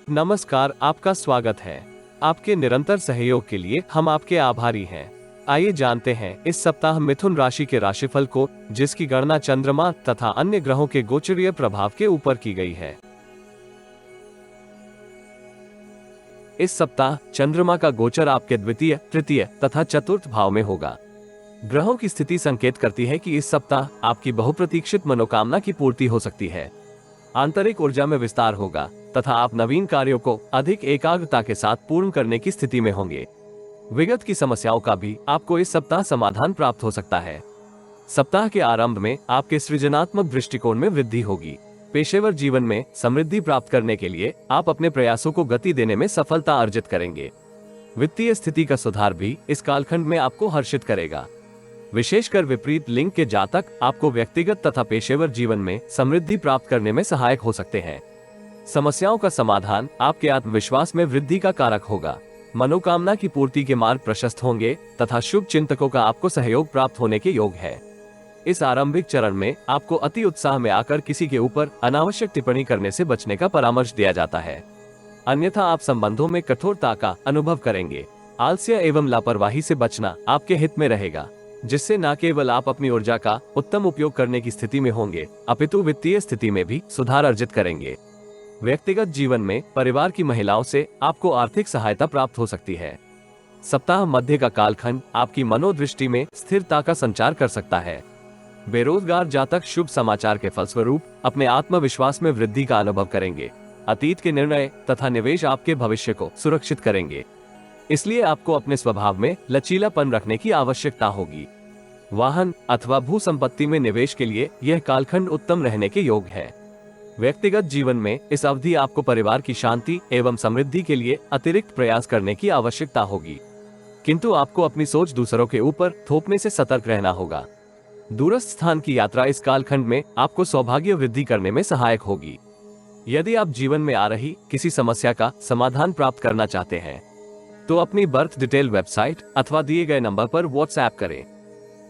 नमस्कार, आपका स्वागत है। आपके निरंतर सहयोग के लिए हम आपके आभारी हैं। आइए जानते हैं इस सप्ताह मिथुन राशि के राशिफल को, जिसकी गणना चंद्रमा तथा अन्य ग्रहों के गोचरीय प्रभाव के ऊपर की गई है। इस सप्ताह चंद्रमा का गोचर आपके द्वितीय, तृतीय तथा चतुर्थ भाव में होगा। ग्रहों की स्थिति संकेत करती है कि इस सप्ताह आपकी बहुप्रतीक्षित मनोकामना की पूर्ति हो सकती है। आंतरिक ऊर्जा में विस्तार होगा तथा आप नवीन कार्यों को अधिक एकाग्रता के साथ पूर्ण करने की स्थिति में होंगे। विगत की समस्याओं का भी आपको इस सप्ताह समाधान प्राप्त हो सकता है। सप्ताह के आरंभ में आपके सृजनात्मक दृष्टिकोण में वृद्धि होगी। पेशेवर जीवन में समृद्धि प्राप्त करने के लिए आप अपने प्रयासों को गति देने में सफलता अर्जित करेंगे। वित्तीय स्थिति का सुधार भी इस कालखंड में आपको हर्षित करेगा। विशेषकर विपरीत लिंग के जातक आपको व्यक्तिगत तथा पेशेवर जीवन में समृद्धि प्राप्त करने में सहायक हो सकते हैं। समस्याओं का समाधान आपके आत्मविश्वास में वृद्धि का कारक होगा। मनोकामना की पूर्ति के मार्ग प्रशस्त होंगे तथा शुभ चिंतकों का आपको सहयोग प्राप्त होने के योग है। इस आरंभिक चरण में आपको अति उत्साह में आकर किसी के ऊपर अनावश्यक टिप्पणी करने से बचने का परामर्श दिया जाता है, अन्यथा आप संबंधों में कठोरता का अनुभव करेंगे। आलस्य एवं लापरवाही से बचना आपके हित में रहेगा, जिससे न केवल आप अपनी ऊर्जा का उत्तम उपयोग करने की स्थिति में होंगे, अपितु वित्तीय स्थिति में भी सुधार अर्जित करेंगे। व्यक्तिगत जीवन में परिवार की महिलाओं से आपको आर्थिक सहायता प्राप्त हो सकती है। सप्ताह मध्य का कालखंड आपकी मनोदृष्टि में स्थिरता का संचार कर सकता है। बेरोजगार जातक शुभ समाचार के फलस्वरूप अपने आत्मविश्वास में वृद्धि का अनुभव करेंगे। अतीत के निर्णय तथा निवेश आपके भविष्य को सुरक्षित करेंगे, इसलिए आपको अपने स्वभाव में लचीलापन रखने की आवश्यकता होगी। वाहन अथवा भू संपत्ति में निवेश के लिए यह कालखंड उत्तम रहने के योग है। व्यक्तिगत जीवन में इस अवधि आपको परिवार की शांति एवं समृद्धि के लिए अतिरिक्त प्रयास करने की आवश्यकता होगी, किंतु आपको अपनी सोच दूसरों के ऊपर थोपने से सतर्क रहना होगा। दूरस्थ स्थान की यात्रा इस कालखंड में आपको सौभाग्य वृद्धि करने में सहायक होगी। यदि आप जीवन में आ रही किसी समस्या का समाधान प्राप्त करना चाहते हैं तो अपनी बर्थ डिटेल वेबसाइट अथवा दिए गए नंबर पर व्हाट्सएप करें।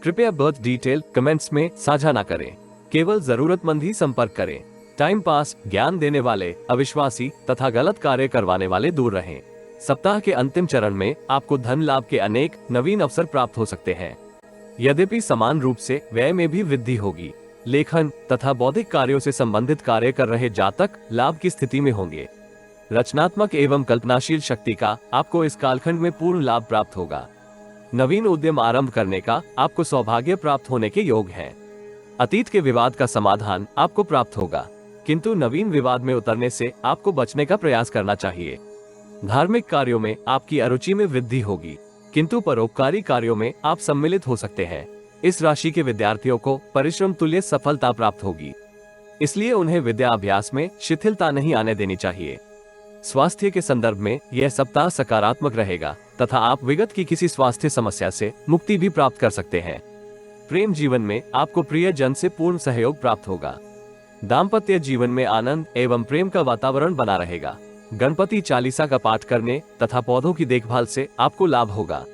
कृपया बर्थ डिटेल कमेंट्स में साझा न करें, केवल जरूरतमंद ही संपर्क करें। टाइम पास, ज्ञान देने वाले, अविश्वासी तथा गलत कार्य करवाने वाले दूर रहें। सप्ताह के अंतिम चरण में आपको धन लाभ के अनेक नवीन अवसर प्राप्त हो सकते हैं, यद्यपि समान रूप से व्यय में भी वृद्धि होगी। लेखन तथा बौद्धिक कार्यों से संबंधित कार्य कर रहे जातक लाभ की स्थिति में होंगे। रचनात्मक एवं कल्पनाशील शक्ति का आपको इस कालखंड में पूर्ण लाभ प्राप्त होगा। नवीन उद्यम आरंभ करने का आपको सौभाग्य प्राप्त होने के योग है। अतीत के विवाद का समाधान आपको प्राप्त होगा, किंतु नवीन विवाद में उतरने से आपको बचने का प्रयास करना चाहिए। धार्मिक कार्यों में आपकी अरुचि में वृद्धि होगी, किंतु परोपकारी कार्यों में आप सम्मिलित हो सकते हैं। इस राशि के विद्यार्थियों को परिश्रम तुल्य सफलता प्राप्त होगी, इसलिए उन्हें विद्या अभ्यास में शिथिलता नहीं आने देनी चाहिए। स्वास्थ्य के संदर्भ में यह सप्ताह सकारात्मक रहेगा तथा आप विगत की किसी स्वास्थ्य समस्या से मुक्ति भी प्राप्त कर सकते हैं। प्रेम जीवन में आपको प्रिय जन से पूर्ण सहयोग प्राप्त होगा। दाम्पत्य जीवन में आनंद एवं प्रेम का वातावरण बना रहेगा। गणपति चालीसा का पाठ करने तथा पौधों की देखभाल से आपको लाभ होगा।